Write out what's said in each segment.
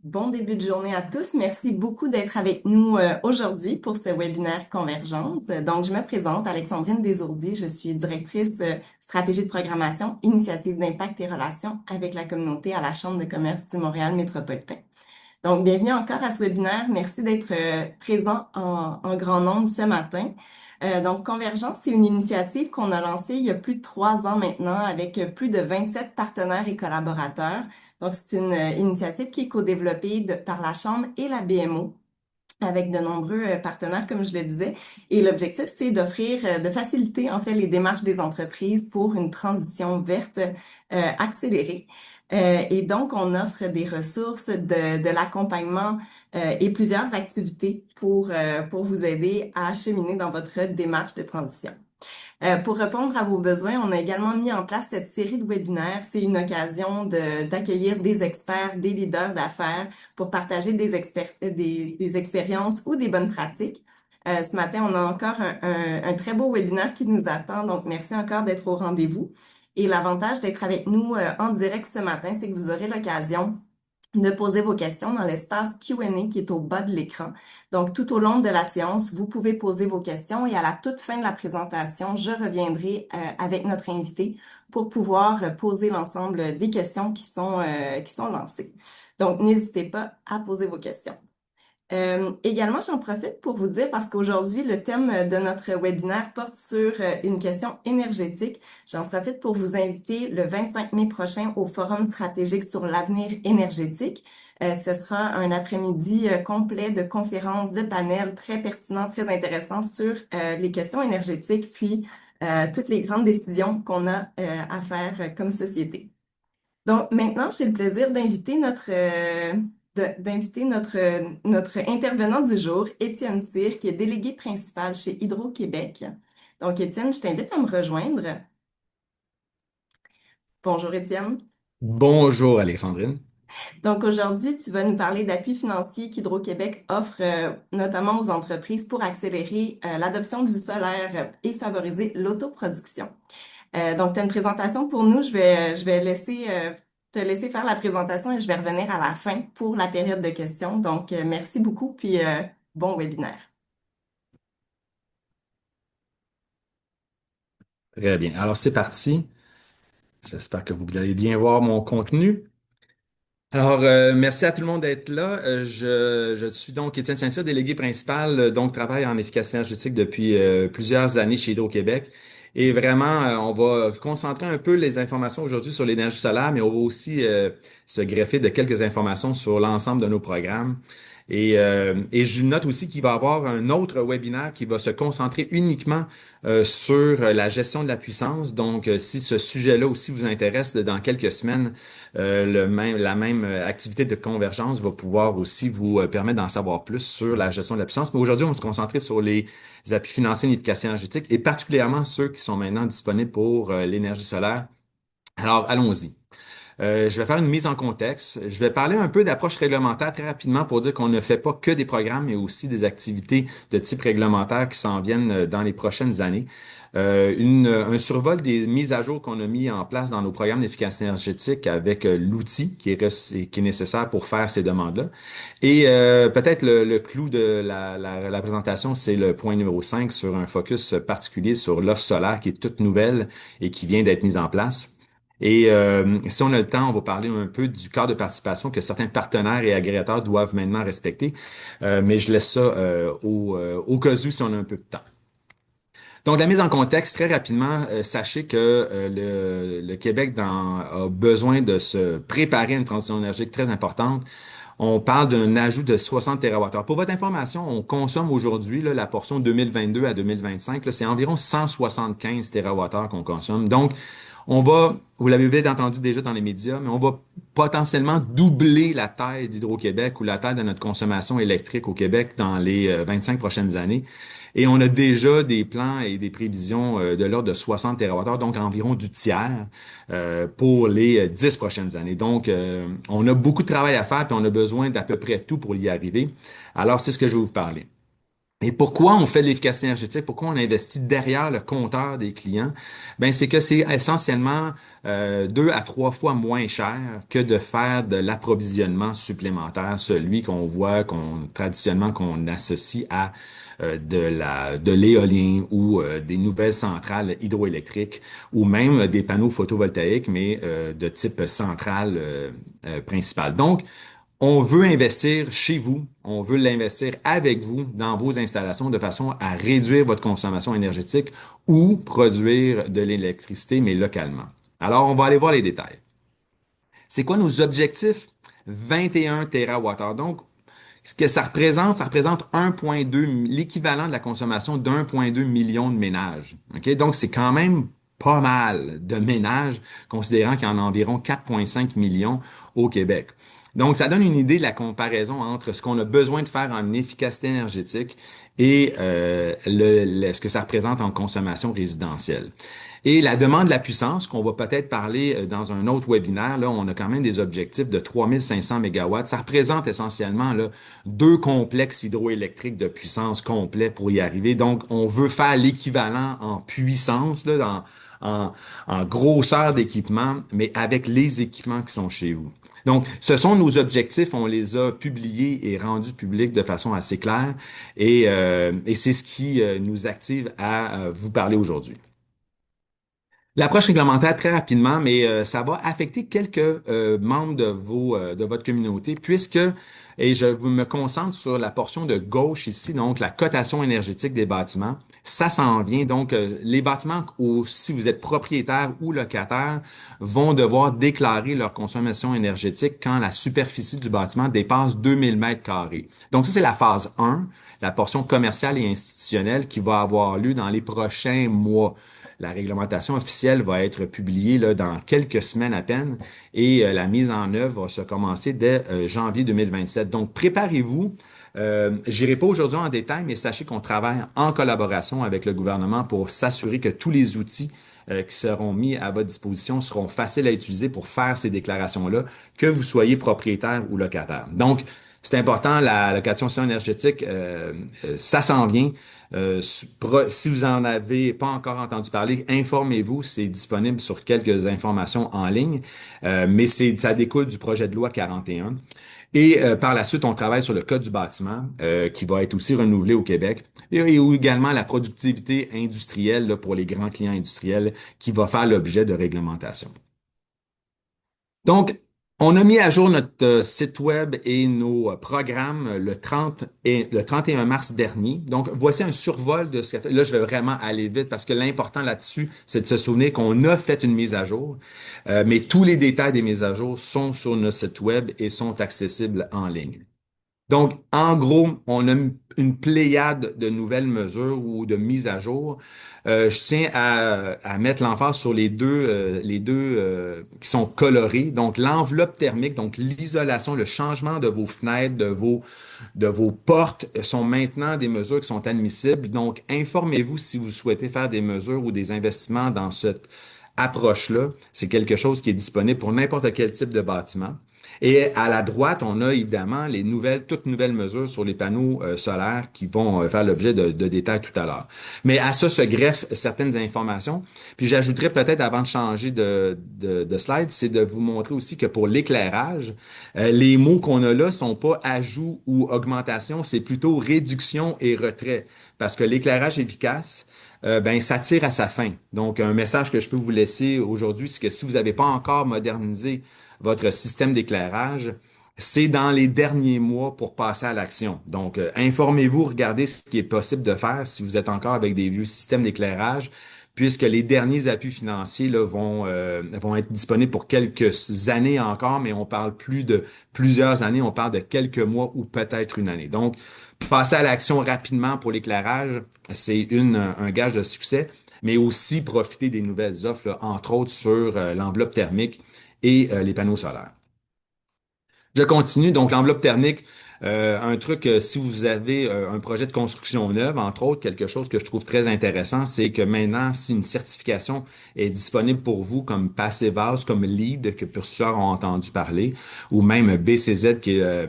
Bon début de journée à tous. Merci beaucoup d'être avec nous aujourd'hui pour ce webinaire Convergence. Donc, je me présente, Alexandrine Desourdis. Je suis directrice stratégie de programmation, initiative d'impact et relations avec la communauté à la Chambre de commerce du Montréal métropolitain. Donc, bienvenue encore à ce webinaire. Merci d'être présent en grand nombre ce matin. Donc, Convergence, c'est une initiative qu'on a lancée il y a plus de 3 ans maintenant avec plus de 27 partenaires et collaborateurs. Donc, c'est une initiative qui est co-développée par la Chambre et la BMO avec de nombreux partenaires, comme je le disais. Et l'objectif, c'est d'offrir, de faciliter en fait les démarches des entreprises pour une transition verte accélérée. Et donc, on offre des ressources, de l'accompagnement et plusieurs activités pour vous aider à cheminer dans votre démarche de transition. Pour répondre à vos besoins, on a également mis en place cette série de webinaires. C'est une occasion d'accueillir des experts, des leaders d'affaires pour partager des expériences ou des bonnes pratiques. Ce matin, on a encore un très beau webinaire qui nous attend, donc merci encore d'être au rendez-vous. Et l'avantage d'être avec nous en direct ce matin, c'est que vous aurez l'occasion de poser vos questions dans l'espace Q&A qui est au bas de l'écran. Donc, tout au long de la séance, vous pouvez poser vos questions et à la toute fin de la présentation, je reviendrai avec notre invité pour pouvoir poser l'ensemble des questions qui sont lancées. Donc, n'hésitez pas à poser vos questions. Également, j'en profite pour vous dire, parce qu'aujourd'hui, le thème de notre webinaire porte sur une question énergétique. J'en profite pour vous inviter le 25 mai prochain au Forum stratégique sur l'avenir énergétique. Ce sera un après-midi complet de conférences, de panels très pertinents, très intéressants sur les questions énergétiques, puis toutes les grandes décisions qu'on a à faire comme société. Donc maintenant, j'ai le plaisir d'inviter notre intervenant du jour, Étienne Cyr, qui est délégué principal chez Hydro-Québec. Donc, Étienne, je t'invite à me rejoindre. Bonjour, Étienne. Bonjour Alexandrine. Donc, aujourd'hui, tu vas nous parler d'appui financier qu'Hydro-Québec offre notamment aux entreprises pour accélérer l'adoption du solaire et favoriser l'autoproduction. Donc, tu as une présentation pour nous. Je vais te laisser faire la présentation et je vais revenir à la fin pour la période de questions. Donc, merci beaucoup, puis bon webinaire. Très bien. Alors c'est parti. J'espère que vous allez bien voir mon contenu. Alors, merci à tout le monde d'être là. Je suis donc Étienne Saint-Cyr, délégué principal, donc travaille en efficacité énergétique depuis plusieurs années chez Hydro-Québec. Et vraiment, on va concentrer un peu les informations aujourd'hui sur l'énergie solaire, mais on va aussi se greffer de quelques informations sur l'ensemble de nos programmes. Et je note aussi qu'il va y avoir un autre webinaire qui va se concentrer uniquement sur la gestion de la puissance. Donc, si ce sujet-là aussi vous intéresse, dans quelques semaines, la même activité de convergence va pouvoir aussi vous permettre d'en savoir plus sur la gestion de la puissance. Mais aujourd'hui, on va se concentrer sur les appuis financiers en efficacité énergétique et particulièrement ceux qui sont maintenant disponibles pour l'énergie solaire. Alors, allons-y. Je vais faire une mise en contexte. Je vais parler un peu d'approche réglementaire très rapidement pour dire qu'on ne fait pas que des programmes, mais aussi des activités de type réglementaire qui s'en viennent dans les prochaines années. Un survol des mises à jour qu'on a mis en place dans nos programmes d'efficacité énergétique avec l'outil qui est nécessaire pour faire ces demandes-là. Et peut-être le clou de la présentation, c'est le point numéro 5 sur un focus particulier sur l'offre solaire qui est toute nouvelle et qui vient d'être mise en place. Et si on a le temps, on va parler un peu du cadre de participation que certains partenaires et agrégateurs doivent maintenant respecter. Mais je laisse ça au cas où si on a un peu de temps. Donc, la mise en contexte, très rapidement, sachez que le Québec a besoin de se préparer à une transition énergétique très importante. On parle d'un ajout de 60 TWh. Pour votre information, on consomme aujourd'hui là, la portion 2022 à 2025, là, c'est environ 175 TWh qu'on consomme. Donc, vous l'avez peut-être entendu déjà dans les médias, mais on va potentiellement doubler la taille d'Hydro-Québec ou la taille de notre consommation électrique au Québec dans les 25 prochaines années. Et on a déjà des plans et des prévisions de l'ordre de 60 TWh, donc environ du tiers pour les 10 prochaines années. Donc, on a beaucoup de travail à faire, puis on a besoin d'à peu près tout pour y arriver. Alors, c'est ce que je vais vous parler. Et pourquoi on fait de l'efficacité énergétique? Pourquoi on investit derrière le compteur des clients? Ben, c'est que c'est essentiellement 2 à 3 fois moins cher que de faire de l'approvisionnement supplémentaire, celui qu'on voit, qu'on traditionnellement qu'on associe à de l'éolien ou des nouvelles centrales hydroélectriques ou même des panneaux photovoltaïques, mais de type centrale principale. Donc, on veut investir chez vous, on veut l'investir avec vous dans vos installations de façon à réduire votre consommation énergétique ou produire de l'électricité, mais localement. Alors, on va aller voir les détails. C'est quoi nos objectifs? 21 TWh. Donc, ce que ça représente 1,2, l'équivalent de la consommation d'1,2 million de ménages. OK? Donc, c'est quand même pas mal de ménages, considérant qu'il y en a environ 4,5 millions au Québec. Donc, ça donne une idée de la comparaison entre ce qu'on a besoin de faire en efficacité énergétique et ce que ça représente en consommation résidentielle. Et la demande de la puissance, qu'on va peut-être parler dans un autre webinaire, là, on a quand même des objectifs de 3500 mégawatts. Ça représente essentiellement là, 2 complexes hydroélectriques de puissance complet pour y arriver. Donc, on veut faire l'équivalent en puissance, là, en grosseur d'équipement, mais avec les équipements qui sont chez vous. Donc, ce sont nos objectifs, on les a publiés et rendus publics de façon assez claire et c'est ce qui nous active à vous parler aujourd'hui. L'approche réglementaire, très rapidement, mais ça va affecter quelques membres de votre communauté, puisque, et me concentre sur la portion de gauche ici, donc la cotation énergétique des bâtiments. Ça s'en vient. Donc, les bâtiments, si vous êtes propriétaire ou locataire, vont devoir déclarer leur consommation énergétique quand la superficie du bâtiment dépasse 2000 mètres carrés. Donc, ça, c'est la phase 1, la portion commerciale et institutionnelle qui va avoir lieu dans les prochains mois. La réglementation officielle va être publiée là, dans quelques semaines à peine et la mise en œuvre va se commencer dès janvier 2027. Donc, préparez-vous. J'irai pas aujourd'hui en détail, mais sachez qu'on travaille en collaboration avec le gouvernement pour s'assurer que tous les outils qui seront mis à votre disposition seront faciles à utiliser pour faire ces déclarations-là, que vous soyez propriétaire ou locataire. Donc, c'est important, la location énergétique, ça s'en vient. Si vous en avez pas encore entendu parler, informez-vous, c'est disponible sur quelques informations en ligne, mais ça découle du projet de loi 41. Et par la suite, on travaille sur le code du bâtiment, qui va être aussi renouvelé au Québec, et également la productivité industrielle là, pour les grands clients industriels, qui va faire l'objet de réglementation. Donc, on a mis à jour notre site web et nos programmes le 31 mars dernier. Donc, voici un survol de ce que là, je vais vraiment aller vite parce que l'important là-dessus, c'est de se souvenir qu'on a fait une mise à jour, mais tous les détails des mises à jour sont sur notre site web et sont accessibles en ligne. Donc, en gros, on a une pléiade de nouvelles mesures ou de mises à jour. Je tiens à mettre l'emphase sur les deux qui sont colorés. Donc, l'enveloppe thermique, donc l'isolation, le changement de vos fenêtres, de vos portes sont maintenant des mesures qui sont admissibles. Donc, informez-vous si vous souhaitez faire des mesures ou des investissements dans cette approche-là. C'est quelque chose qui est disponible pour n'importe quel type de bâtiment. Et à la droite, on a évidemment toutes nouvelles mesures sur les panneaux solaires qui vont faire l'objet de détails tout à l'heure. Mais à ça se greffent certaines informations. Puis j'ajouterais peut-être avant de changer de slide, c'est de vous montrer aussi que pour l'éclairage, les mots qu'on a là sont pas ajout ou augmentation, c'est plutôt réduction et retrait. Parce que l'éclairage efficace, ben, ça tire à sa fin. Donc, un message que je peux vous laisser aujourd'hui, c'est que si vous n'avez pas encore modernisé votre système d'éclairage, c'est dans les derniers mois pour passer à l'action. Donc, informez-vous, regardez ce qui est possible de faire si vous êtes encore avec des vieux systèmes d'éclairage, puisque les derniers appuis financiers là, vont être disponibles pour quelques années encore, mais on parle plus de plusieurs années, on parle de quelques mois ou peut-être une année. Donc, passer à l'action rapidement pour l'éclairage, c'est un gage de succès, mais aussi profiter des nouvelles offres, là, entre autres sur l'enveloppe thermique et les panneaux solaires. Je continue. Donc, l'enveloppe thermique, Un truc, si vous avez un projet de construction neuve, entre autres, quelque chose que je trouve très intéressant, c'est que maintenant, si une certification est disponible pour vous comme Passivhaus, comme LEED, que plusieurs ont entendu parler, ou même BCZ, qui est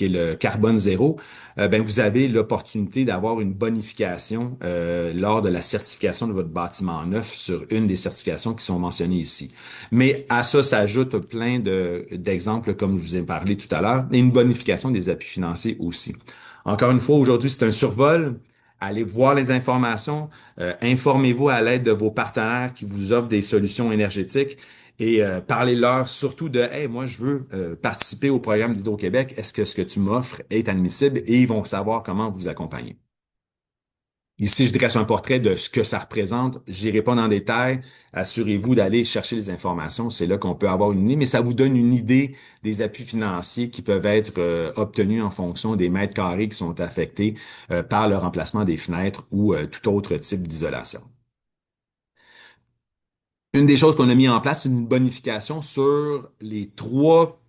le carbone zéro, ben, vous avez l'opportunité d'avoir une bonification lors de la certification de votre bâtiment neuf sur une des certifications qui sont mentionnées ici. Mais à ça s'ajoute plein d'exemples, comme je vous ai parlé tout à l'heure, et une bonification des appuis financiers aussi. Encore une fois, aujourd'hui, c'est un survol. Allez voir les informations, informez-vous à l'aide de vos partenaires qui vous offrent des solutions énergétiques et parlez-leur surtout de Hey, moi, je veux participer au programme d'Hydro-Québec. Est-ce que ce que tu m'offres est admissible? Et ils vont savoir comment vous accompagner. Ici, je dresse un portrait de ce que ça représente. J'irai pas dans le détail. Assurez-vous d'aller chercher les informations. C'est là qu'on peut avoir une idée, mais ça vous donne une idée des appuis financiers qui peuvent être obtenus en fonction des mètres carrés qui sont affectés par le remplacement des fenêtres ou tout autre type d'isolation. Une des choses qu'on a mis en place, c'est une bonification sur les trois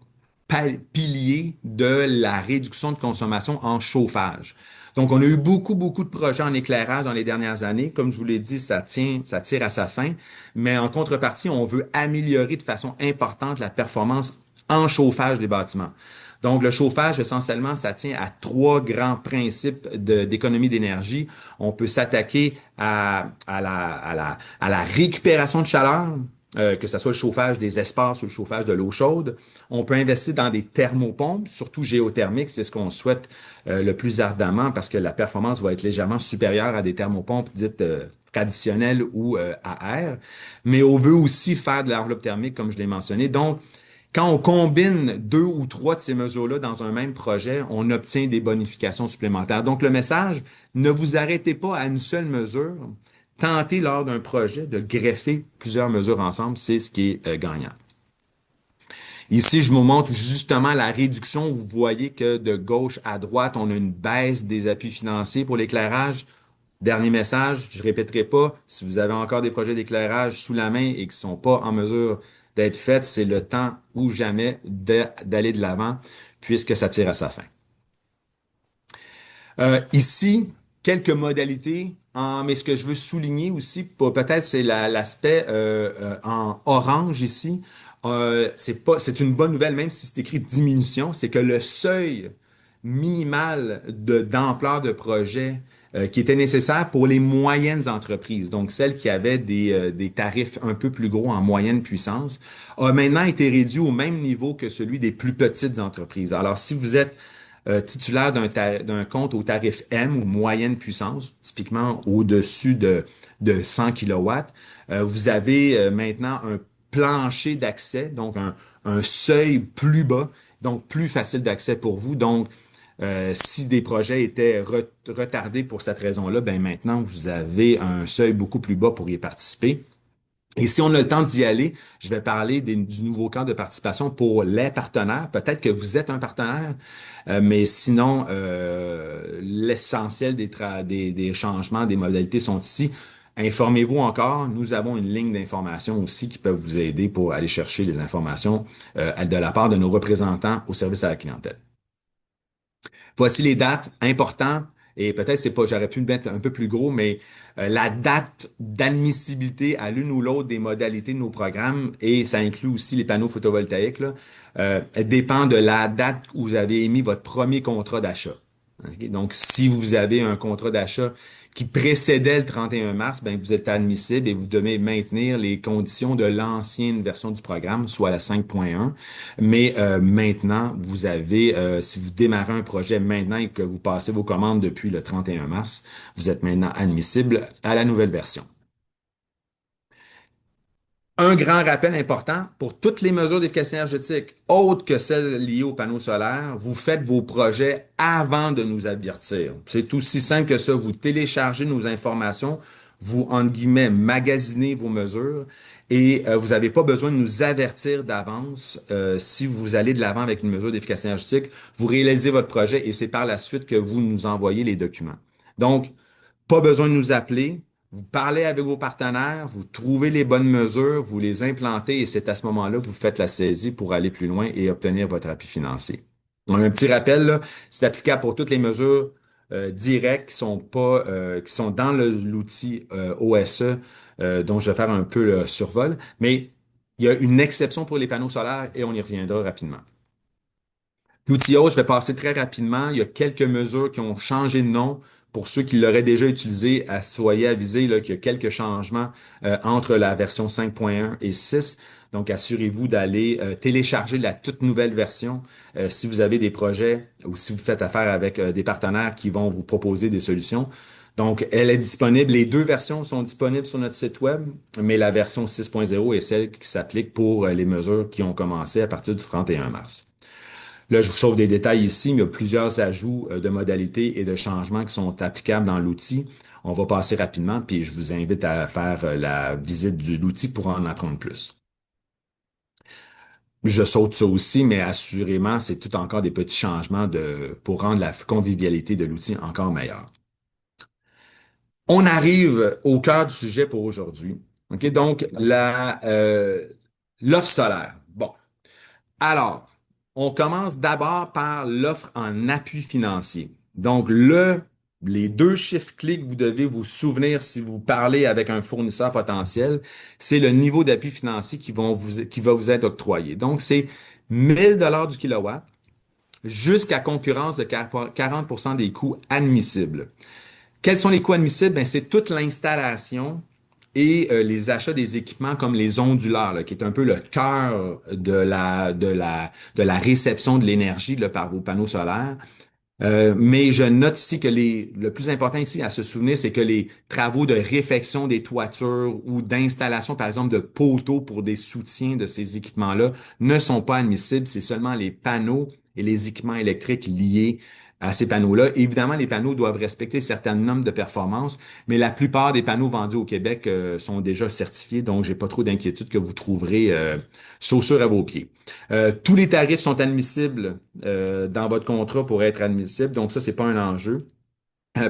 piliers de la réduction de consommation en chauffage. Donc, on a eu beaucoup de projets en éclairage dans les dernières années. Comme je vous l'ai dit, ça tire à sa fin. Mais en contrepartie, on veut améliorer de façon importante la performance en chauffage des bâtiments. Donc, le chauffage, essentiellement, ça tient à trois grands principes d'économie d'énergie. On peut s'attaquer à la récupération de chaleur, que ce soit le chauffage des espaces ou le chauffage de l'eau chaude. On peut investir dans des thermopompes, surtout géothermiques, c'est ce qu'on souhaite le plus ardemment parce que la performance va être légèrement supérieure à des thermopompes dites traditionnelles ou à air. Mais on veut aussi faire de l'enveloppe thermique, comme je l'ai mentionné. Donc, quand on combine deux ou trois de ces mesures-là dans un même projet, on obtient des bonifications supplémentaires. Donc, le message, ne vous arrêtez pas à une seule mesure. Tentez lors d'un projet de greffer plusieurs mesures ensemble, c'est ce qui est gagnant. Ici, je vous montre justement la réduction. Vous voyez que de gauche à droite, on a une baisse des appuis financiers pour l'éclairage. Dernier message, je répéterai pas, si vous avez encore des projets d'éclairage sous la main et qui sont pas en mesure d'être faits, c'est le temps ou jamais d'aller de l'avant puisque ça tire à sa fin. Ici, quelques modalités, mais ce que je veux souligner aussi, peut-être c'est l'aspect en orange ici. C'est une bonne nouvelle, même si c'est écrit diminution, c'est que le seuil minimal d'ampleur de projet qui était nécessaire pour les moyennes entreprises, donc celles qui avaient des tarifs un peu plus gros en moyenne puissance, a maintenant été réduit au même niveau que celui des plus petites entreprises. Alors, si vous êtes titulaire d'un compte au tarif M ou moyenne puissance, typiquement au-dessus de 100 kilowatts, vous avez maintenant un plancher d'accès, donc un seuil plus bas, donc plus facile d'accès pour vous. Donc, si des projets étaient retardés pour cette raison-là, ben maintenant, vous avez un seuil beaucoup plus bas pour y participer. Et si on a le temps d'y aller, je vais parler du nouveau cadre de participation pour les partenaires. Peut-être que vous êtes un partenaire, mais sinon, l'essentiel des changements, des modalités sont ici. Informez-vous encore. Nous avons une ligne d'information aussi qui peut vous aider pour aller chercher les informations de la part de nos représentants au service à la clientèle. Voici les dates importantes. Et peut-être c'est pas, j'aurais pu le mettre un peu plus gros, mais la date d'admissibilité à l'une ou l'autre des modalités de nos programmes, et ça inclut aussi les panneaux photovoltaïques, là, dépend de la date où vous avez émis votre premier contrat d'achat. OK? Donc, si vous avez un contrat d'achat qui précédait le 31 mars, ben, vous êtes admissible et vous devez maintenir les conditions de l'ancienne version du programme, soit la 5.1. Mais maintenant, vous avez, si vous démarrez un projet maintenant et que vous passez vos commandes depuis le 31 mars, vous êtes maintenant admissible à la nouvelle version. Un grand rappel important, pour toutes les mesures d'efficacité énergétique, autres que celles liées aux panneaux solaires, vous faites vos projets avant de nous avertir. C'est aussi simple que ça. Vous téléchargez nos informations, vous, entre guillemets, magasinez vos mesures et vous n'avez pas besoin de nous avertir d'avance si vous allez de l'avant avec une mesure d'efficacité énergétique. Vous réalisez votre projet et c'est par la suite que vous nous envoyez les documents. Donc, pas besoin de nous appeler. Vous parlez avec vos partenaires, vous trouvez les bonnes mesures, vous les implantez et c'est à ce moment-là que vous faites la saisie pour aller plus loin et obtenir votre appui financier. Donc, un petit rappel, là, c'est applicable pour toutes les mesures directes qui sont pas qui sont dans l'outil OSE, dont je vais faire un peu le survol. Mais il y a une exception pour les panneaux solaires et on y reviendra rapidement. L'outil je vais passer très rapidement. Il y a quelques mesures qui ont changé de nom. Pour ceux qui l'auraient déjà utilisé, soyez avisés là, qu'il y a quelques changements entre la version 5.1 et 6. Donc, assurez-vous d'aller télécharger la toute nouvelle version si vous avez des projets ou si vous faites affaire avec des partenaires qui vont vous proposer des solutions. Donc, elle est disponible. Les deux versions sont disponibles sur notre site web, mais la version 6.0 est celle qui s'applique pour les mesures qui ont commencé à partir du 31 mars. Là, je vous sauve des détails ici, mais il y a plusieurs ajouts de modalités et de changements qui sont applicables dans l'outil. On va passer rapidement, puis je vous invite à faire la visite de l'outil pour en apprendre plus. Je saute ça aussi, mais assurément, c'est tout encore des petits changements pour rendre la convivialité de l'outil encore meilleure. On arrive au cœur du sujet pour aujourd'hui. OK, donc l'offre solaire. Bon. Alors, on commence d'abord par l'offre en appui financier. Donc, les deux chiffres clés que vous devez vous souvenir si vous parlez avec un fournisseur potentiel, c'est le niveau d'appui financier qui va vous être octroyé. Donc, c'est 1 000 $ du kilowatt jusqu'à concurrence de 40% des coûts admissibles. Quels sont les coûts admissibles? Ben, c'est toute l'installation et les achats des équipements comme les onduleurs, là, qui est un peu le cœur de la réception de l'énergie là, par vos panneaux solaires. Mais je note ici que le plus important ici à se souvenir, c'est que les travaux de réfection des toitures ou d'installation, par exemple, de poteaux pour des soutiens de ces équipements-là ne sont pas admissibles. C'est seulement les panneaux et les équipements électriques liés à ces panneaux-là. Évidemment, les panneaux doivent respecter certaines normes de performance, mais la plupart des panneaux vendus au Québec sont déjà certifiés, donc j'ai pas trop d'inquiétude que vous trouverez chaussures à vos pieds. Tous les tarifs sont admissibles dans votre contrat pour être admissibles, donc ça, c'est pas un enjeu.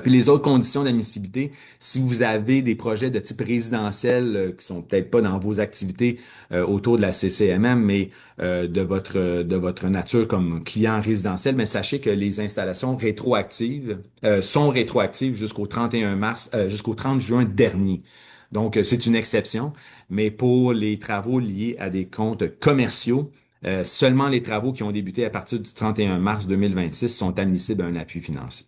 Puis les autres conditions d'admissibilité, si vous avez des projets de type résidentiel qui sont peut-être pas dans vos activités autour de la CCMM, mais de votre nature comme client résidentiel, mais sachez que les installations rétroactives sont rétroactives jusqu'au 31 mars, jusqu'au 30 juin dernier. Donc c'est une exception, mais pour les travaux liés à des comptes commerciaux, seulement les travaux qui ont débuté à partir du 31 mars 2026 sont admissibles à un appui financier.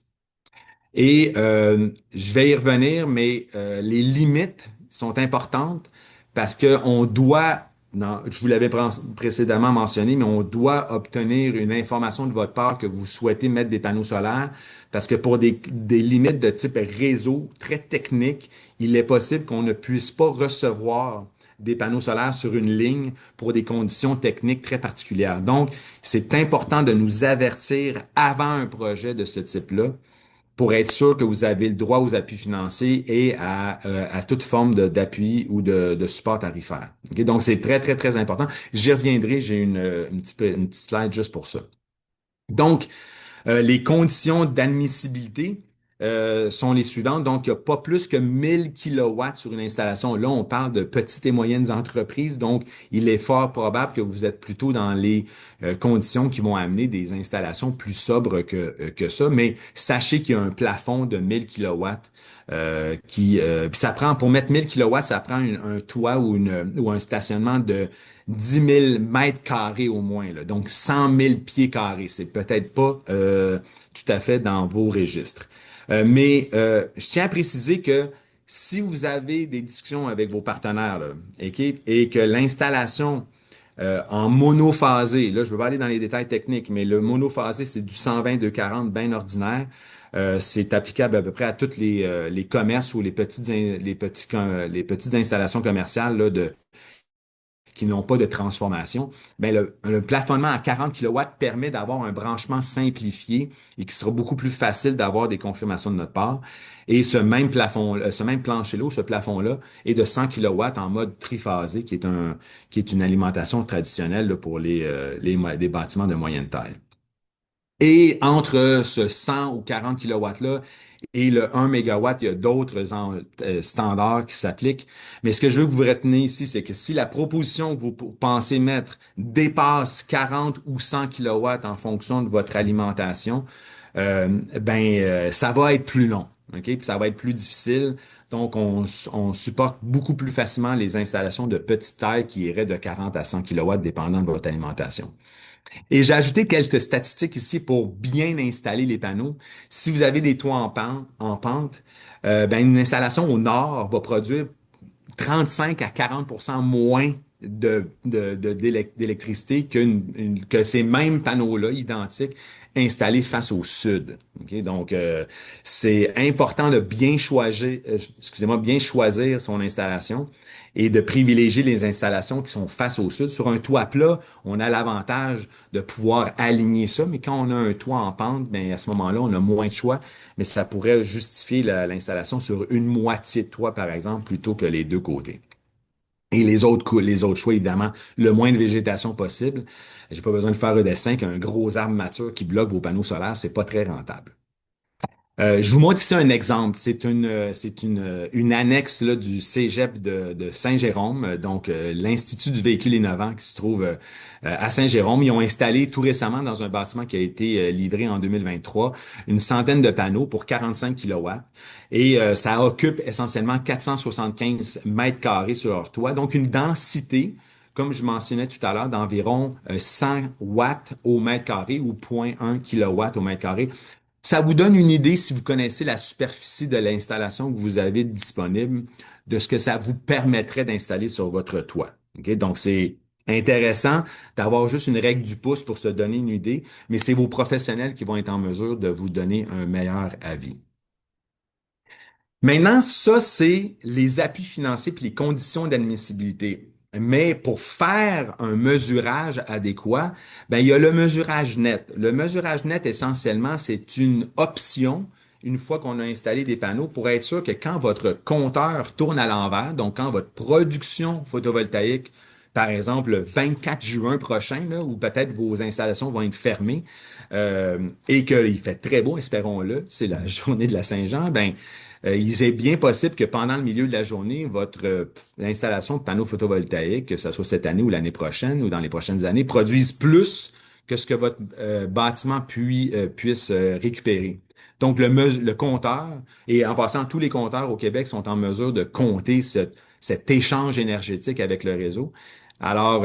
Et je vais y revenir, mais les limites sont importantes parce que on doit, je vous l'avais précédemment mentionné, mais on doit obtenir une information de votre part que vous souhaitez mettre des panneaux solaires parce que pour des limites de type réseau très techniques, il est possible qu'on ne puisse pas recevoir des panneaux solaires sur une ligne pour des conditions techniques très particulières. Donc, c'est important de nous avertir avant un projet de ce type-là pour être sûr que vous avez le droit aux appuis financiers et à toute forme d'appui ou de support tarifaire. Ok. Donc, c'est très, très, très important. J'y reviendrai, j'ai une petite slide juste pour ça. Donc, les conditions d'admissibilité sont les suivantes. Donc, il n'y a pas plus que 1 000 kilowatts sur une installation. Là, on parle de petites et moyennes entreprises. Donc, il est fort probable que vous êtes plutôt dans les conditions qui vont amener des installations plus sobres que ça. Mais sachez qu'il y a un plafond de 1 000 kilowatts puis ça prend, pour mettre 1 000 kilowatts, ça prend un toit ou un stationnement de 10 000 mètres carrés au moins, là. Donc 100 000 pieds carrés. C'est peut-être pas tout à fait dans vos registres. Mais je tiens à préciser que si vous avez des discussions avec vos partenaires, là, OK, et que l'installation en monophasé, là, je ne veux pas aller dans les détails techniques, mais le monophasé, c'est du 120-240 bien ordinaire. C'est applicable à peu près à tous les commerces ou les petites installations commerciales là, qui n'ont pas de transformation, ben le plafonnement à 40 kilowatts permet d'avoir un branchement simplifié et qui sera beaucoup plus facile d'avoir des confirmations de notre part. Et ce même plancher-là, ce plafond-là, est de 100 kilowatts en mode triphasé, qui est une alimentation traditionnelle là, pour des bâtiments de moyenne taille. Et entre ce 100 ou 40 kilowatts-là Et le 1 mégawatt, il y a d'autres standards qui s'appliquent. Mais ce que je veux que vous reteniez ici, c'est que si la proposition que vous pensez mettre dépasse 40 ou 100 kilowatts en fonction de votre alimentation, ça va être plus long. OK? Puis ça va être plus difficile. Donc, on supporte beaucoup plus facilement les installations de petite taille qui iraient de 40 à 100 kilowatts dépendant de votre alimentation. Et j'ai ajouté quelques statistiques ici pour bien installer les panneaux. Si vous avez des toits en pente, une installation au nord va produire 35 à 40 moins d'électricité que ces mêmes panneaux-là identiques installés face au sud. Ok. Donc, c'est important de bien choisir son installation et de privilégier les installations qui sont face au sud. Sur un toit plat, on a l'avantage de pouvoir aligner ça, mais quand on a un toit en pente, ben à ce moment-là, on a moins de choix, mais ça pourrait justifier l'installation sur une moitié de toit, par exemple, plutôt que les deux côtés. Et les autres choix, évidemment, le moins de végétation possible. J'ai pas besoin de faire un dessin qu'un gros arbre mature qui bloque vos panneaux solaires, c'est pas très rentable. Je vous montre ici un exemple. C'est une annexe là, du Cégep de Saint-Jérôme, donc l'Institut du véhicule innovant qui se trouve à Saint-Jérôme. Ils ont installé tout récemment dans un bâtiment qui a été livré en 2023 une centaine de panneaux pour 45 kilowatts et ça occupe essentiellement 475 mètres carrés sur leur toit, donc une densité comme je mentionnais tout à l'heure, d'environ 100 watts au mètre carré ou 0,1 kilowatt au mètre carré. Ça vous donne une idée, si vous connaissez la superficie de l'installation que vous avez disponible, de ce que ça vous permettrait d'installer sur votre toit. OK? Donc, c'est intéressant d'avoir juste une règle du pouce pour se donner une idée, mais c'est vos professionnels qui vont être en mesure de vous donner un meilleur avis. Maintenant, ça, c'est les appuis financiers puis les conditions d'admissibilité. Mais pour faire un mesurage adéquat, il y a le mesurage net. Le mesurage net, essentiellement, c'est une option une fois qu'on a installé des panneaux pour être sûr que quand votre compteur tourne à l'envers, donc quand votre production photovoltaïque, par exemple le 24 juin prochain, là, où peut-être vos installations vont être fermées et qu'il fait très beau, espérons-le, c'est la journée de la Saint-Jean, il est bien possible que pendant le milieu de la journée, votre installation de panneaux photovoltaïques, que ce soit cette année ou l'année prochaine ou dans les prochaines années, produise plus que ce que votre bâtiment puisse récupérer. Donc, le compteur, et en passant, tous les compteurs au Québec sont en mesure de compter cet échange énergétique avec le réseau. Alors,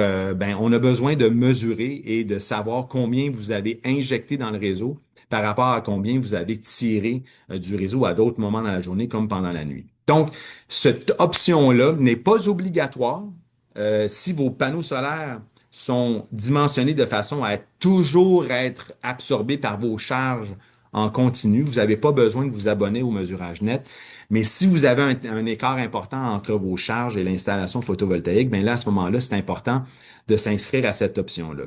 on a besoin de mesurer et de savoir combien vous avez injecté dans le réseau par rapport à combien vous avez tiré du réseau à d'autres moments dans la journée, comme pendant la nuit. Donc, cette option-là n'est pas obligatoire si vos panneaux solaires sont dimensionnés de façon à toujours être absorbés par vos charges en continu. Vous n'avez pas besoin de vous abonner au mesurage net. Mais si vous avez un écart important entre vos charges et l'installation photovoltaïque, bien là, à ce moment-là, c'est important de s'inscrire à cette option-là.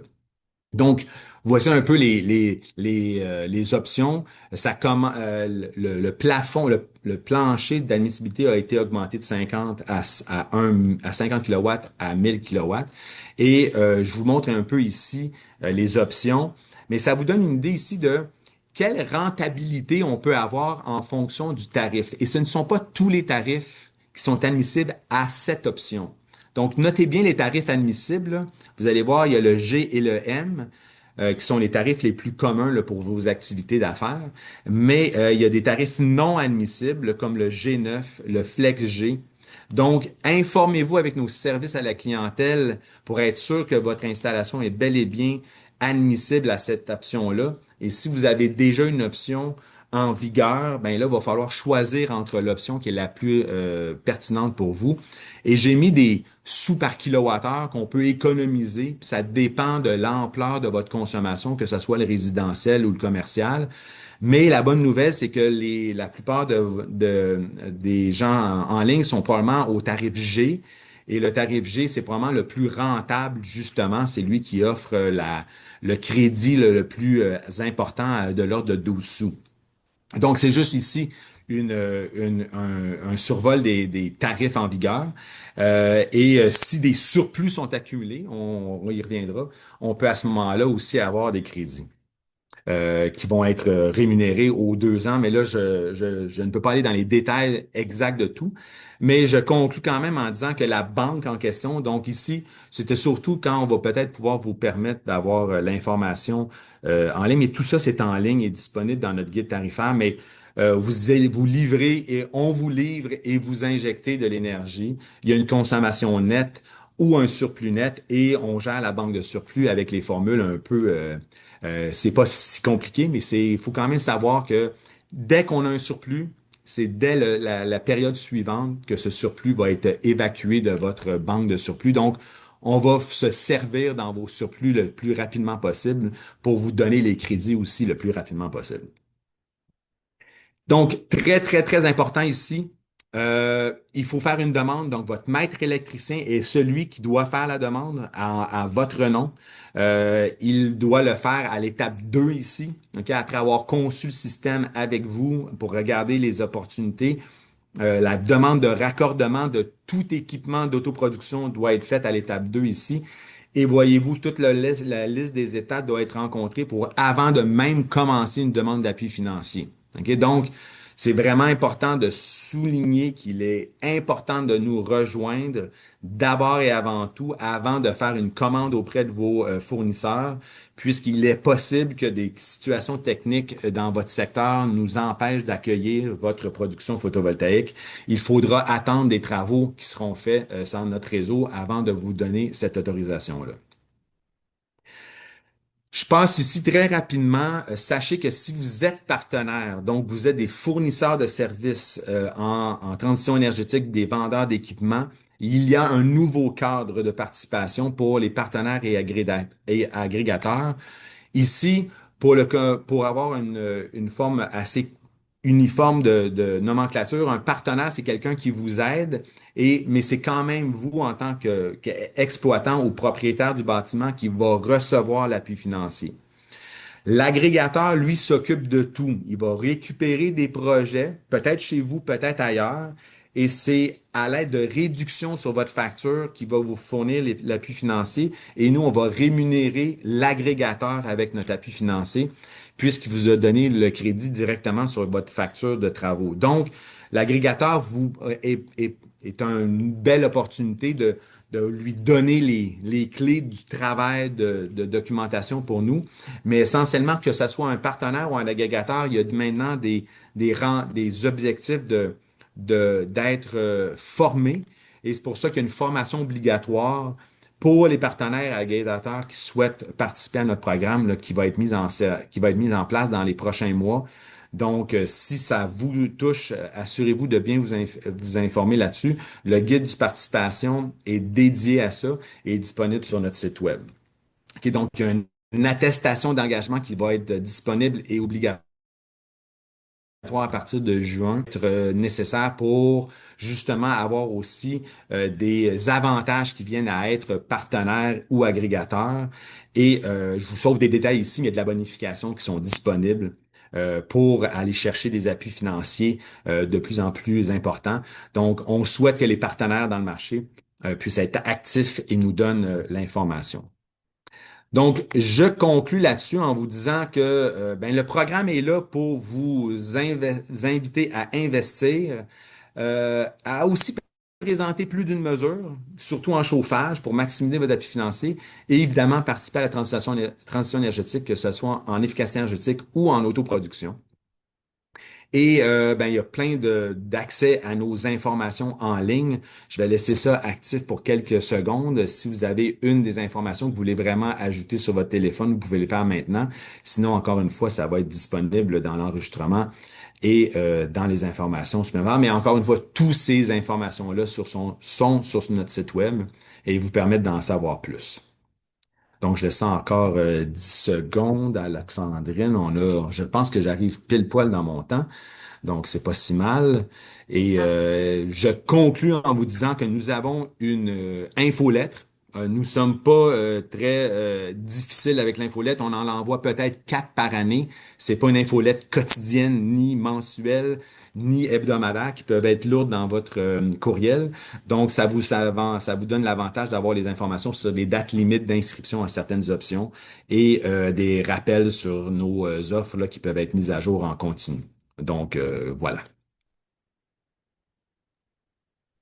Donc, voici un peu les options. Le plafond, le plancher d'admissibilité a été augmenté de 50 à 50 kilowatts à 1000 kilowatts. Et je vous montre un peu ici les options. Mais ça vous donne une idée ici de quelle rentabilité on peut avoir en fonction du tarif. Et ce ne sont pas tous les tarifs qui sont admissibles à cette option. Donc, notez bien les tarifs admissibles, là. Vous allez voir, il y a le G et le M, qui sont les tarifs les plus communs là, pour vos activités d'affaires. Mais il y a des tarifs non admissibles, comme le G9, le Flex G. Donc, informez-vous avec nos services à la clientèle pour être sûr que votre installation est bel et bien admissible à cette option-là. Et si vous avez déjà une option en vigueur, ben là, il va falloir choisir entre l'option qui est la plus pertinente pour vous. Et j'ai mis des sous par kilowattheure qu'on peut économiser. Puis ça dépend de l'ampleur de votre consommation, que ce soit le résidentiel ou le commercial. Mais la bonne nouvelle, c'est que la plupart des gens en ligne sont probablement au tarif G. Et le tarif G, c'est probablement le plus rentable, justement. C'est lui qui offre le crédit le plus important de l'ordre de 12 sous. Donc, c'est juste ici un survol des tarifs en vigueur. Si des surplus sont accumulés, on y reviendra, on peut à ce moment-là aussi avoir des crédits. qui vont être rémunérés aux 2 ans. Mais là, je ne peux pas aller dans les détails exacts de tout. Mais je conclus quand même en disant que la banque en question, donc ici, c'était surtout quand on va peut-être pouvoir vous permettre d'avoir l'information en ligne. Et tout ça, c'est en ligne et disponible dans notre guide tarifaire. Mais vous livrez et on vous livre et vous injectez de l'énergie. Il y a une consommation nette ou un surplus net et on gère la banque de surplus avec les formules un peu c'est pas si compliqué, mais il faut quand même savoir que dès qu'on a un surplus, c'est dès la période suivante que ce surplus va être évacué de votre banque de surplus. Donc, on va se servir dans vos surplus le plus rapidement possible pour vous donner les crédits aussi le plus rapidement possible. Donc, très, très, très important ici, il faut faire une demande. Donc, votre maître électricien est celui qui doit faire la demande à votre nom. Il doit le faire à l'étape 2 ici, ok, après avoir conçu le système avec vous pour regarder les opportunités. La demande de raccordement de tout équipement d'autoproduction doit être faite à l'étape 2 ici. Et voyez-vous, toute la liste des étapes doit être rencontrée pour avant de même commencer une demande d'appui financier. OK? Donc, c'est vraiment important de souligner qu'il est important de nous rejoindre d'abord et avant tout, avant de faire une commande auprès de vos fournisseurs, puisqu'il est possible que des situations techniques dans votre secteur nous empêchent d'accueillir votre production photovoltaïque. Il faudra attendre des travaux qui seront faits sur notre réseau avant de vous donner cette autorisation-là. Je passe ici très rapidement. Sachez que si vous êtes partenaire, donc vous êtes des fournisseurs de services en transition énergétique, des vendeurs d'équipements, il y a un nouveau cadre de participation pour les partenaires et agrégateurs. Ici, pour avoir une forme assez uniforme de nomenclature, un partenaire, c'est quelqu'un qui vous aide, mais c'est quand même vous, en tant qu'exploitant ou propriétaire du bâtiment, qui va recevoir l'appui financier. L'agrégateur, lui, s'occupe de tout. Il va récupérer des projets, peut-être chez vous, peut-être ailleurs, et c'est à l'aide de réductions sur votre facture qui va vous fournir l'appui financier. Et nous, on va rémunérer l'agrégateur avec notre appui financier, puisqu'il vous a donné le crédit directement sur votre facture de travaux. Donc, l'agrégateur est une belle opportunité de lui donner les clés du travail de documentation pour nous. Mais essentiellement, que ce soit un partenaire ou un agrégateur, il y a maintenant des objectifs d'être formés. Et c'est pour ça qu'il y a une formation obligatoire pour les partenaires et agrégateurs qui souhaitent participer à notre programme là, qui va être mise en place dans les prochains mois. Donc, si ça vous touche, assurez-vous de bien vous informer là-dessus. Le guide du participation est dédié à ça et est disponible sur notre site web. OK, donc, il y a une attestation d'engagement qui va être disponible et obligatoire à partir de juin, être nécessaire pour justement avoir aussi des avantages qui viennent à être partenaire ou agrégateur. Et je vous sauve des détails ici, mais il y a de la bonification qui sont disponibles pour aller chercher des appuis financiers de plus en plus importants. Donc, on souhaite que les partenaires dans le marché puissent être actifs et nous donnent l'information. Donc, je conclus là-dessus en vous disant que ben, le programme est là pour vous inviter à investir, à aussi présenter plus d'une mesure, surtout en chauffage, pour maximiser votre appui financier et évidemment participer à la transition énergétique, que ce soit en efficacité énergétique ou en autoproduction. Et ben, il y a plein d'accès à nos informations en ligne. Je vais laisser ça actif pour quelques secondes. Si vous avez une des informations que vous voulez vraiment ajouter sur votre téléphone, vous pouvez le faire maintenant. Sinon, encore une fois, ça va être disponible dans l'enregistrement et dans les informations supplémentaires. Mais encore une fois, toutes ces informations-là sont sur notre site web et vous permettent d'en savoir plus. Donc, je laisse ça encore 10 secondes à Alexandrine. Je pense que j'arrive pile poil dans mon temps. Donc, c'est pas si mal. Et je conclus en vous disant que nous avons une infolettre Nous sommes pas très difficiles avec l'infolette. On en envoie peut-être 4 par année. C'est pas une infolette quotidienne, ni mensuelle, ni hebdomadaire qui peuvent être lourdes dans votre courriel. Donc, ça vous donne l'avantage d'avoir les informations sur les dates limites d'inscription à certaines options et des rappels sur nos offres là, qui peuvent être mises à jour en continu. Donc, voilà.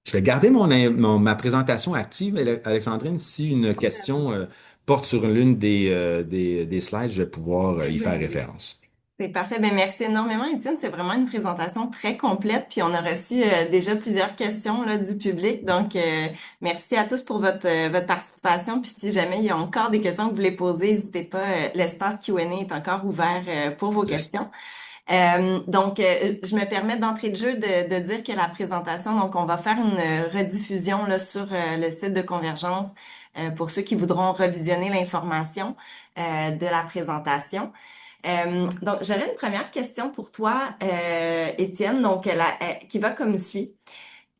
Je vais garder ma présentation active, Alexandrine. Si une question porte sur l'une des slides, je vais pouvoir y faire Ben, référence. c'est parfait. Ben, merci énormément, Étienne. C'est vraiment une présentation très complète. Puis on a reçu déjà plusieurs questions là, du public. Donc, merci à tous pour votre participation. Puis si jamais il y a encore des questions que vous voulez poser, n'hésitez pas. L'espace Q&A est encore ouvert pour vos questions. Je me permets d'entrée de jeu de dire que la présentation, donc on va faire une rediffusion là, sur le site de Convergence pour ceux qui voudront revisionner l'information de la présentation. J'aurais une première question pour toi, Étienne, qui va comme suit.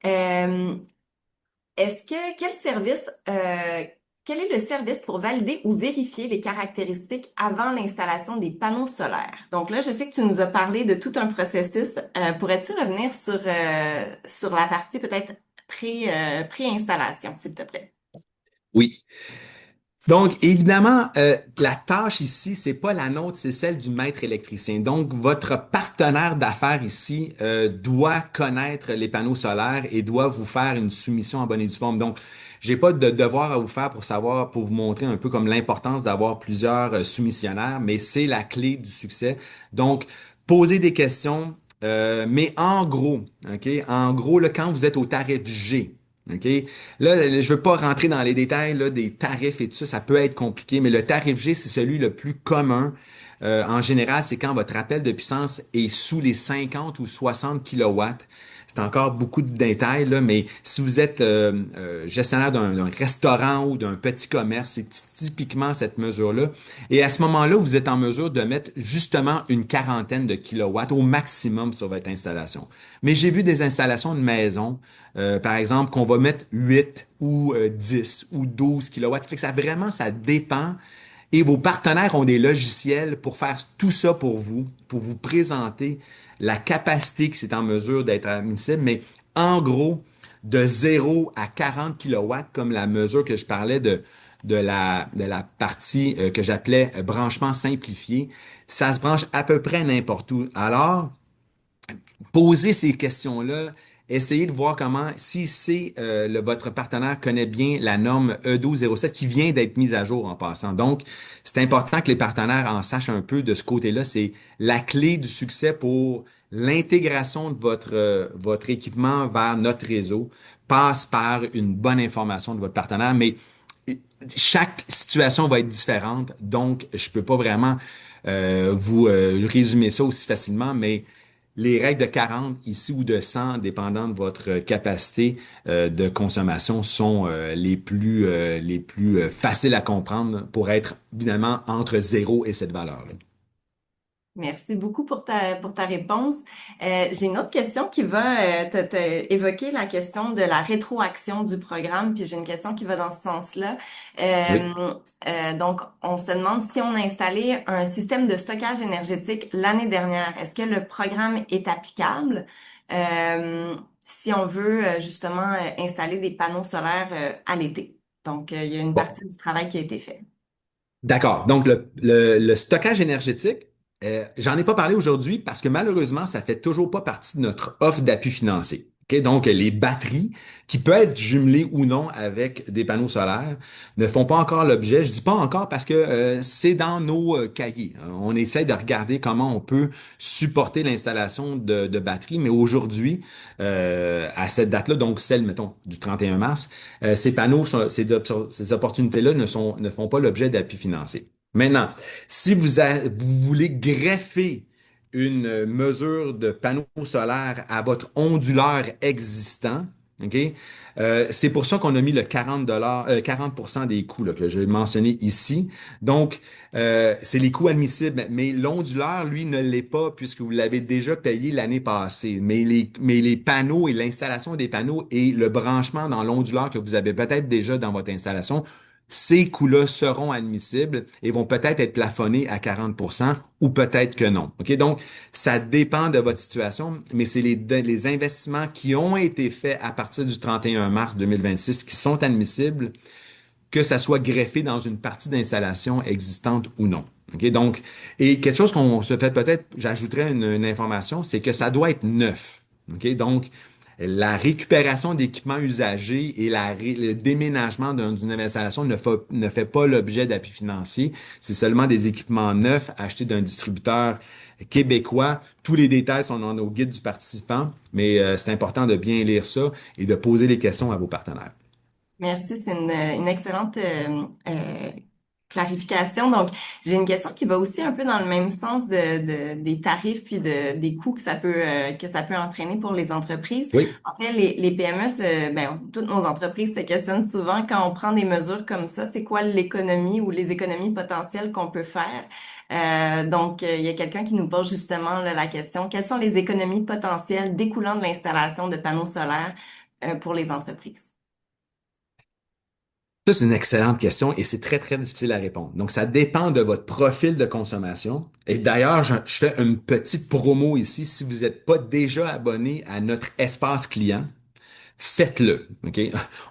Euh, quel est le service pour valider ou vérifier les caractéristiques avant l'installation des panneaux solaires? Donc là, je sais que tu nous as parlé de tout un processus. Pourrais-tu revenir sur la partie peut-être pré-installation, s'il te plaît? Oui. Donc, évidemment, la tâche ici, c'est pas la nôtre, c'est celle du maître électricien. Donc, votre partenaire d'affaires ici doit connaître les panneaux solaires et doit vous faire une soumission en bonne et due forme. Donc, j'ai pas de devoir à vous faire pour savoir, pour vous montrer un peu comme l'importance d'avoir plusieurs soumissionnaires, mais c'est la clé du succès. Donc, posez des questions, mais en gros, OK? En gros, là, quand vous êtes au tarif G, OK? Là, je veux pas rentrer dans les détails là, des tarifs et tout ça, ça peut être compliqué, mais le tarif G, c'est celui le plus commun. En général, c'est quand votre appel de puissance est sous les 50 ou 60 kilowatts. C'est encore beaucoup de détails, là, mais si vous êtes gestionnaire d'un restaurant ou d'un petit commerce, c'est typiquement cette mesure-là. Et à ce moment-là, vous êtes en mesure de mettre justement une quarantaine de kilowatts au maximum sur votre installation. Mais j'ai vu des installations de maison par exemple, qu'on va mettre 8 ou 10 ou 12 kilowatts. Ça fait que ça dépend. Et vos partenaires ont des logiciels pour faire tout ça pour vous présenter la capacité que c'est en mesure d'être admissible. Mais en gros, de 0 à 40 kilowatts, comme la mesure que je parlais de la partie que j'appelais branchement simplifié, ça se branche à peu près n'importe où. Alors, poser ces questions-là, essayez de voir comment, si c'est votre partenaire connaît bien la norme E1207 qui vient d'être mise à jour en passant. Donc, c'est important que les partenaires en sachent un peu de ce côté-là. C'est la clé du succès pour l'intégration de votre équipement vers notre réseau passe par une bonne information de votre partenaire, mais chaque situation va être différente, donc je peux pas vraiment vous résumer ça aussi facilement, mais les règles de 40 ici ou de 100, dépendant de votre capacité de consommation, sont les plus faciles à comprendre pour être évidemment entre 0 et cette valeur-là. Merci beaucoup pour ta réponse. J'ai une autre question qui va évoquer la question de la rétroaction du programme, puis j'ai une question qui va dans ce sens-là. Oui. On se demande si on a installé un système de stockage énergétique l'année dernière, est-ce que le programme est applicable si on veut justement installer des panneaux solaires à l'été? Il y a une Bon. partie du travail qui a été fait. D'accord. Donc, le stockage énergétique, j'en ai pas parlé aujourd'hui parce que malheureusement, ça fait toujours pas partie de notre offre d'appui financier. OK? Donc, les batteries, qui peuvent être jumelées ou non avec des panneaux solaires, ne font pas encore l'objet. Je dis pas encore parce que c'est dans nos cahiers. On essaie de regarder comment on peut supporter l'installation de batteries, mais aujourd'hui, à cette date-là, donc celle, mettons, du 31 mars, ces opportunités-là ne font pas l'objet d'appui financier. Maintenant, si vous voulez greffer une mesure de panneau solaire à votre onduleur existant, OK? C'est pour ça qu'on a mis le 40 40% des coûts là, que j'ai mentionné ici. Donc, c'est les coûts admissibles, mais l'onduleur, lui, ne l'est pas puisque vous l'avez déjà payé l'année passée. Mais les panneaux et l'installation des panneaux et le branchement dans l'onduleur que vous avez peut-être déjà dans votre installation, ces coûts-là seront admissibles et vont peut-être être plafonnés à 40% ou peut-être que non. OK? Donc, ça dépend de votre situation, mais c'est les investissements qui ont été faits à partir du 31 mars 2026 qui sont admissibles, que ça soit greffé dans une partie d'installation existante ou non. OK? Donc, et quelque chose qu'on se fait peut-être, j'ajouterais une information, c'est que ça doit être neuf. OK? Donc, la récupération d'équipements usagés et le déménagement d'une installation ne fait pas l'objet d'appui financier. C'est seulement des équipements neufs achetés d'un distributeur québécois. Tous les détails sont dans nos guides du participant, mais c'est important de bien lire ça et de poser les questions à vos partenaires. Merci, c'est une excellente clarification. Donc, j'ai une question qui va aussi un peu dans le même sens des tarifs puis des coûts que ça peut entraîner pour les entreprises. Oui. En fait, les PME, toutes nos entreprises se questionnent souvent quand on prend des mesures comme ça, c'est quoi l'économie ou les économies potentielles qu'on peut faire. Il y a quelqu'un qui nous pose justement là, la question, quelles sont les économies potentielles découlant de l'installation de panneaux solaires pour les entreprises? Ça, c'est une excellente question et c'est très, très difficile à répondre. Donc, ça dépend de votre profil de consommation. Et d'ailleurs, je fais une petite promo ici. Si vous n'êtes pas déjà abonné à notre espace client, faites-le. OK?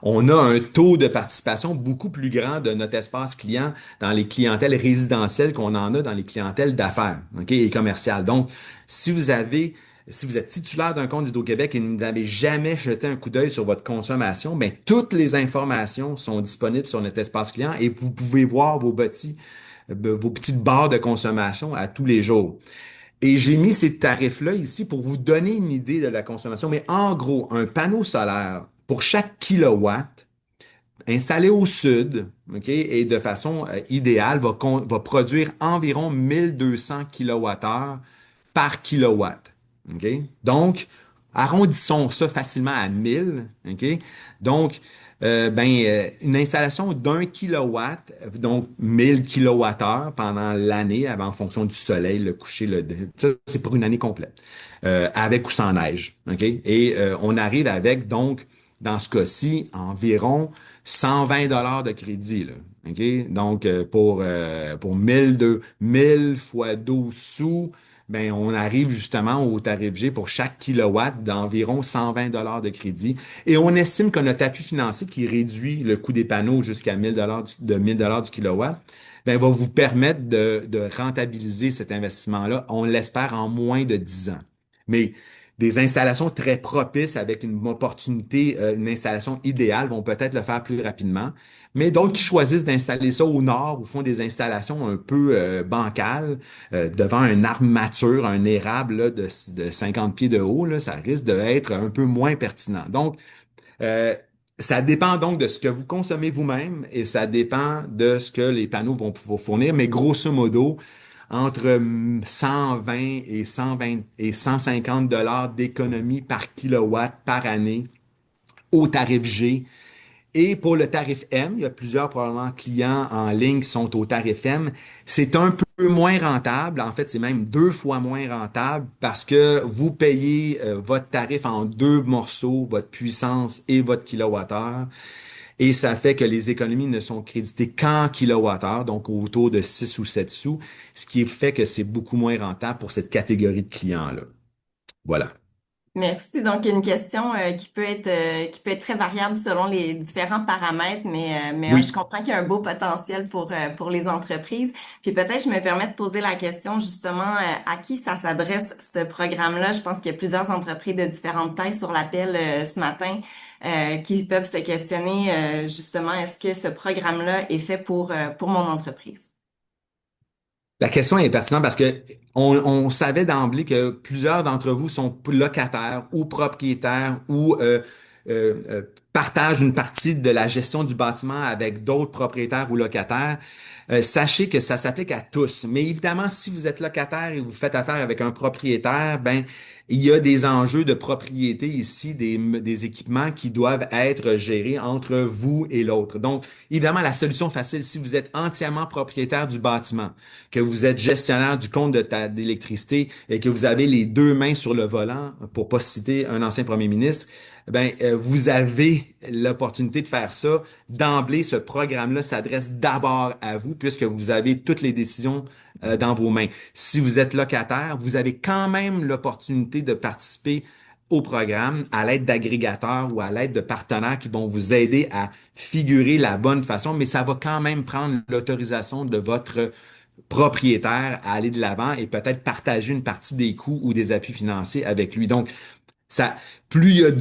On a un taux de participation beaucoup plus grand de notre espace client dans les clientèles résidentielles qu'on en a dans les clientèles d'affaires, OK? Et commerciales. Donc, si vous avez, si vous êtes titulaire d'un compte d'Hydro-Québec et vous n'avez jamais jeté un coup d'œil sur votre consommation, ben, toutes les informations sont disponibles sur notre espace client et vous pouvez voir vos petites barres de consommation à tous les jours. Et j'ai mis ces tarifs-là ici pour vous donner une idée de la consommation. Mais en gros, un panneau solaire pour chaque kilowatt installé au sud, OK, et de façon idéale, va produire environ 1200 kWh par kilowatt. OK? Donc, arrondissons ça facilement à 1000. OK? Donc, une installation d'1 kilowatt, donc 1000 kilowattheures pendant l'année, en fonction du soleil, le coucher, ça, c'est pour une année complète, avec ou sans neige. OK? Et on arrive avec, donc, dans ce cas-ci, environ 120 dollars de crédit, là. OK? Donc, pour 1000 fois 12 sous, ben, on arrive justement au tarif G pour chaque kilowatt d'environ 120 dollars de crédit. Et on estime que notre appui financier qui réduit le coût des panneaux jusqu'à 1000 dollars de 1000 dollars du kilowatt, ben, va vous permettre de rentabiliser cet investissement-là, on l'espère, en moins de 10 ans. Mais des installations très propices avec une opportunité, une installation idéale vont peut-être le faire plus rapidement. Mais d'autres qui choisissent d'installer ça au nord ou font des installations un peu bancales devant un arbre mature, un érable là, de 50 pieds de haut, là, ça risque d'être un peu moins pertinent. Donc, euh, ça dépend donc de ce que vous consommez vous-même et ça dépend de ce que les panneaux vont pouvoir fournir. Mais grosso modo, entre 120 et 120 et 150 dollars d'économie par kilowatt par année au tarif G. Et pour le tarif M, il y a plusieurs probablement clients en ligne qui sont au tarif M. C'est un peu moins rentable. En fait, c'est même 2 fois moins rentable parce que vous payez votre tarif en deux morceaux, votre puissance et votre kilowattheure. Et ça fait que les économies ne sont créditées qu'en kilowattheure, donc autour de 6 ou 7 sous, ce qui fait que c'est beaucoup moins rentable pour cette catégorie de clients-là. Voilà. Merci. Donc, une question qui peut être très variable selon les différents paramètres, mais je Oui. comprends qu'il y a un beau potentiel pour les entreprises. Puis peut-être je me permets de poser la question justement à qui ça s'adresse ce programme-là. Je pense qu'il y a plusieurs entreprises de différentes tailles sur l'appel ce matin qui peuvent se questionner justement est-ce que ce programme-là est fait pour mon entreprise? La question est pertinente parce que on savait d'emblée que plusieurs d'entre vous sont locataires ou propriétaires ou partage une partie de la gestion du bâtiment avec d'autres propriétaires ou locataires, sachez que ça s'applique à tous. Mais évidemment, si vous êtes locataire et vous faites affaire avec un propriétaire, ben il y a des enjeux de propriété ici, des équipements qui doivent être gérés entre vous et l'autre. Donc, évidemment, la solution facile, si vous êtes entièrement propriétaire du bâtiment, que vous êtes gestionnaire du compte d'électricité et que vous avez les deux mains sur le volant, pour pas citer un ancien premier ministre, vous avez l'opportunité de faire ça. D'emblée, ce programme-là s'adresse d'abord à vous, puisque vous avez toutes les décisions dans vos mains. Si vous êtes locataire, vous avez quand même l'opportunité de participer au programme à l'aide d'agrégateurs ou à l'aide de partenaires qui vont vous aider à figurer la bonne façon, mais ça va quand même prendre l'autorisation de votre propriétaire à aller de l'avant et peut-être partager une partie des coûts ou des appuis financiers avec lui. Donc, ça, plus il y a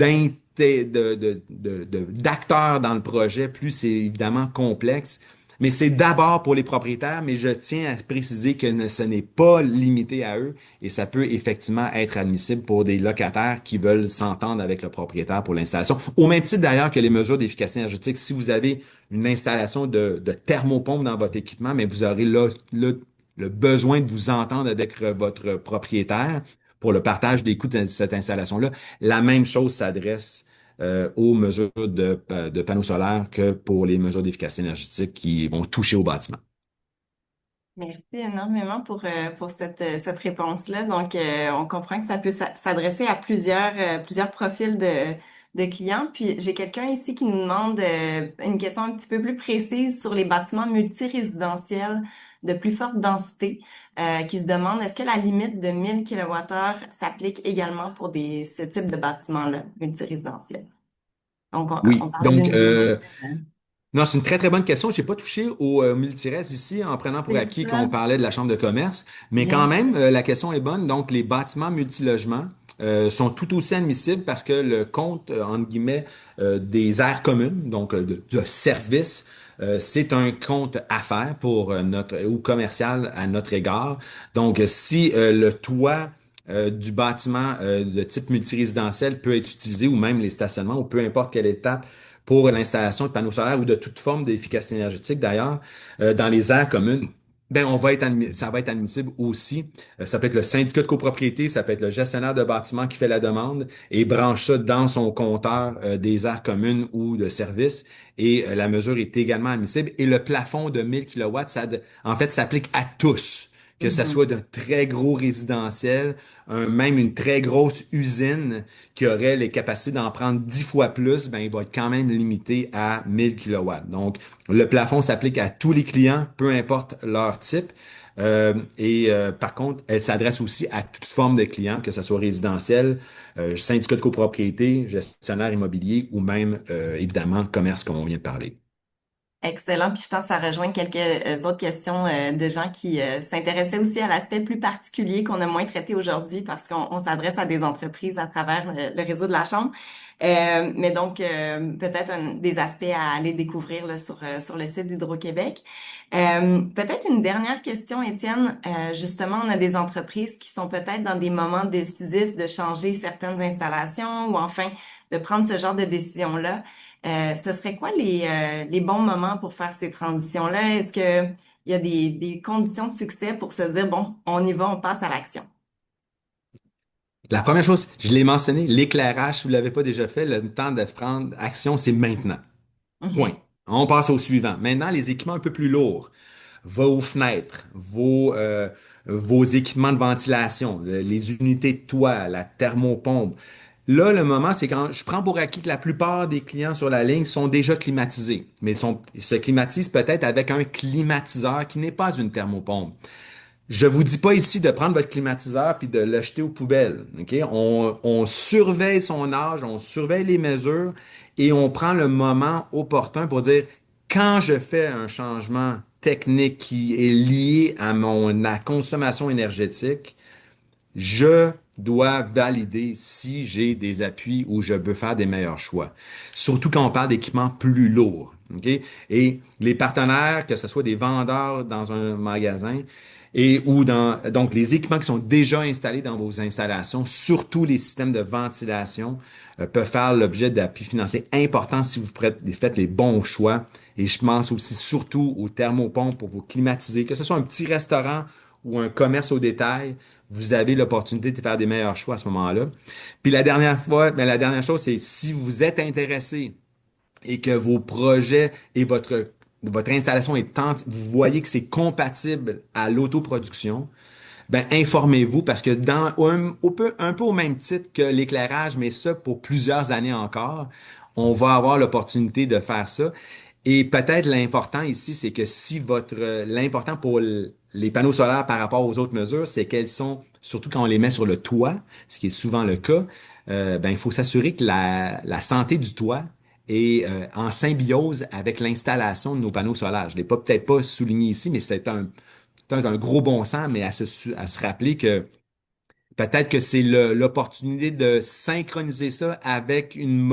d'acteurs dans le projet, plus c'est évidemment complexe. Mais c'est d'abord pour les propriétaires, mais je tiens à préciser que ce n'est pas limité à eux et ça peut effectivement être admissible pour des locataires qui veulent s'entendre avec le propriétaire pour l'installation. Au même titre d'ailleurs que les mesures d'efficacité énergétique, si vous avez une installation de thermopompe dans votre équipement, mais vous aurez le besoin de vous entendre avec votre propriétaire pour le partage des coûts de cette installation-là. La même chose s'adresse aux mesures de panneaux solaires que pour les mesures d'efficacité énergétique qui vont toucher au bâtiment. Merci énormément pour cette réponse-là. Donc, on comprend que ça peut s'adresser à plusieurs profils de clients. Puis, j'ai quelqu'un ici qui nous demande une question un petit peu plus précise sur les bâtiments multirésidentiels de plus forte densité, qui se demande est-ce que la limite de 1000 kWh s'applique également pour ce type de bâtiment-là, multirésidentiel? Donc, on Oui, parlait donc d'une limite. non, c'est une très très bonne question. J'ai pas touché au multirez ici en prenant pour C'est acquis qu'on ça, parlait de la chambre de commerce, mais bien quand sûr. même la question est bonne. Donc les bâtiments multilogements sont tout aussi admissibles parce que le compte entre guillemets des aires communes, donc de service, c'est un compte affaires pour notre ou commercial à notre égard. Donc si le toit du bâtiment de type multirésidentiel peut être utilisé ou même les stationnements ou peu importe quelle étape pour l'installation de panneaux solaires ou de toute forme d'efficacité énergétique d'ailleurs, dans les aires communes, ben ça va être admissible aussi. Ça peut être le syndicat de copropriété, ça peut être le gestionnaire de bâtiment qui fait la demande et branche ça dans son compteur des aires communes ou de services. Et la mesure est également admissible. Et le plafond de 1000 kilowatts, en fait, s'applique à tous. Que ça soit d'un très gros résidentiel, même une très grosse usine qui aurait les capacités d'en prendre 10 fois plus, ben, il va être quand même limité à 1000 kilowatts. Donc, le plafond s'applique à tous les clients, peu importe leur type. Par contre, elle s'adresse aussi à toute forme de clients, que ce soit résidentiel, syndicat de copropriété, gestionnaire immobilier ou même, évidemment, commerce, comme on vient de parler. Excellent. Puis je pense que ça rejoint quelques autres questions de gens qui s'intéressaient aussi à l'aspect plus particulier qu'on a moins traité aujourd'hui parce qu'on s'adresse à des entreprises à travers le réseau de la Chambre. Mais donc, peut-être des aspects à aller découvrir là, sur le site d'Hydro-Québec. Peut-être une dernière question, Étienne. Justement, on a des entreprises qui sont peut-être dans des moments décisifs de changer certaines installations ou enfin de prendre ce genre de décision-là. Ce serait quoi les bons moments pour faire ces transitions-là? Est-ce que il y a des conditions de succès pour se dire, bon, on y va, on passe à l'action? La première chose, je l'ai mentionné, l'éclairage, si vous l'avez pas déjà fait, le temps de prendre action, c'est maintenant. Point. Mhm. On passe au suivant. Maintenant, les équipements un peu plus lourds. Vos fenêtres, vos équipements de ventilation, les unités de toit, la thermopompe. Là, le moment, c'est quand je prends pour acquis que la plupart des clients sur la ligne sont déjà climatisés, mais ils se climatisent peut-être avec un climatiseur qui n'est pas une thermopompe. Je vous dis pas ici de prendre votre climatiseur puis de le jeter aux poubelles. OK? On surveille son âge, on surveille les mesures et on prend le moment opportun pour dire quand je fais un changement technique qui est lié à ma consommation énergétique, je dois valider si j'ai des appuis ou je veux faire des meilleurs choix. Surtout quand on parle d'équipements plus lourds. OK? Et les partenaires, que ce soit des vendeurs dans un magasin, et ou dans donc les équipements qui sont déjà installés dans vos installations, surtout les systèmes de ventilation, peuvent faire l'objet d'appuis financiers importants si vous faites les bons choix. Et je pense aussi surtout aux thermopompes pour vous climatiser, que ce soit un petit restaurant ou un commerce au détail, vous avez l'opportunité de faire des meilleurs choix à ce moment-là. Puis la dernière chose, c'est si vous êtes intéressé et que vos projets et votre installation vous voyez que c'est compatible à l'autoproduction, ben informez-vous parce que un peu au même titre que l'éclairage, mais ça pour plusieurs années encore, on va avoir l'opportunité de faire ça. Et peut-être l'important ici, c'est que si l'important pour les panneaux solaires par rapport aux autres mesures, c'est qu'elles sont, surtout quand on les met sur le toit, ce qui est souvent le cas, ben il faut s'assurer que la santé du toit est en symbiose avec l'installation de nos panneaux solaires. Je l'ai pas peut-être pas souligné ici, mais c'est un gros bon sens, mais à se rappeler que peut-être que c'est l'opportunité de synchroniser ça avec une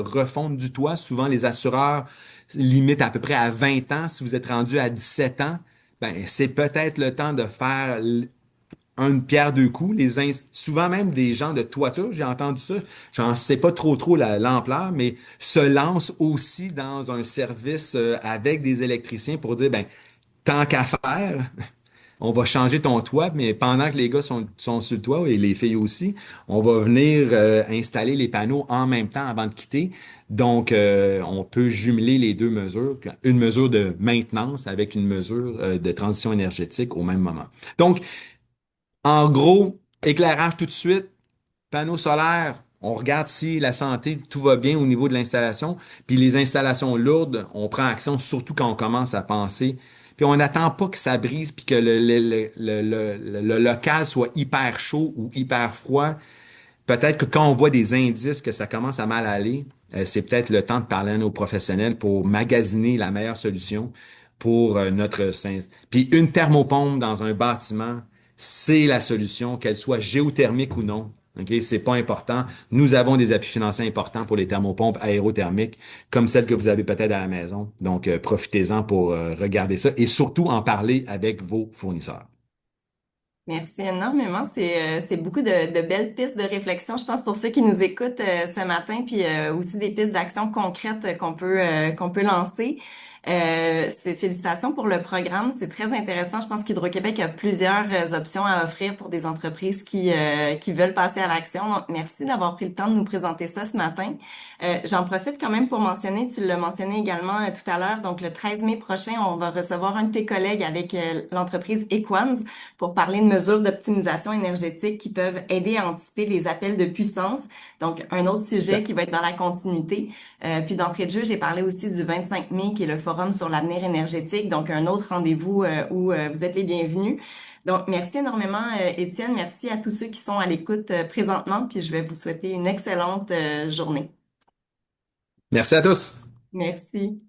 refonte du toit. Souvent, les assureurs limitent à peu près à 20 ans. Si vous êtes rendu à 17 ans, ben, c'est peut-être le temps de faire une pierre deux coups. Souvent même des gens de toiture, j'ai entendu ça, j'en sais pas trop l'ampleur, mais se lancent aussi dans un service avec des électriciens pour dire, ben, tant qu'à faire, on va changer ton toit, mais pendant que les gars sont sur le toit et les filles aussi, on va venir installer les panneaux en même temps avant de quitter. Donc, on peut jumeler les deux mesures, une mesure de maintenance avec une mesure de transition énergétique au même moment. Donc, en gros, éclairage tout de suite, panneaux solaires, on regarde si la santé, tout va bien au niveau de l'installation. Puis les installations lourdes, on prend action surtout quand on commence à penser. Puis on n'attend pas que ça brise puis que le local soit hyper chaud ou hyper froid. Peut-être que quand on voit des indices que ça commence à mal aller, c'est peut-être le temps de parler à nos professionnels pour magasiner la meilleure solution pour Puis une thermopompe dans un bâtiment, c'est la solution, qu'elle soit géothermique ou non. OK, c'est pas important. Nous avons des appuis financiers importants pour les thermopompes aérothermiques, comme celles que vous avez peut-être à la maison. Donc, profitez-en pour regarder ça et surtout en parler avec vos fournisseurs. Merci énormément. C'est beaucoup de belles pistes de réflexion, je pense, pour ceux qui nous écoutent ce matin, puis aussi des pistes d'action concrètes qu'on peut lancer. Félicitations pour le programme, c'est très intéressant. Je pense qu'Hydro-Québec a plusieurs options à offrir pour des entreprises qui veulent passer à l'action. Donc, merci d'avoir pris le temps de nous présenter ça ce matin. J'en profite quand même pour mentionner, tu l'as mentionné également tout à l'heure, donc le 13 mai prochain, on va recevoir un de tes collègues avec l'entreprise Equans pour parler de mesures d'optimisation énergétique qui peuvent aider à anticiper les appels de puissance. Donc, un autre sujet qui va être dans la continuité. Puis d'entrée de jeu, j'ai parlé aussi du 25 mai, qui est le forum sur l'avenir énergétique. Donc, un autre rendez-vous où vous êtes les bienvenus. Donc, merci énormément, Étienne. Merci à tous ceux qui sont à l'écoute présentement. Puis, je vais vous souhaiter une excellente journée. Merci à tous. Merci.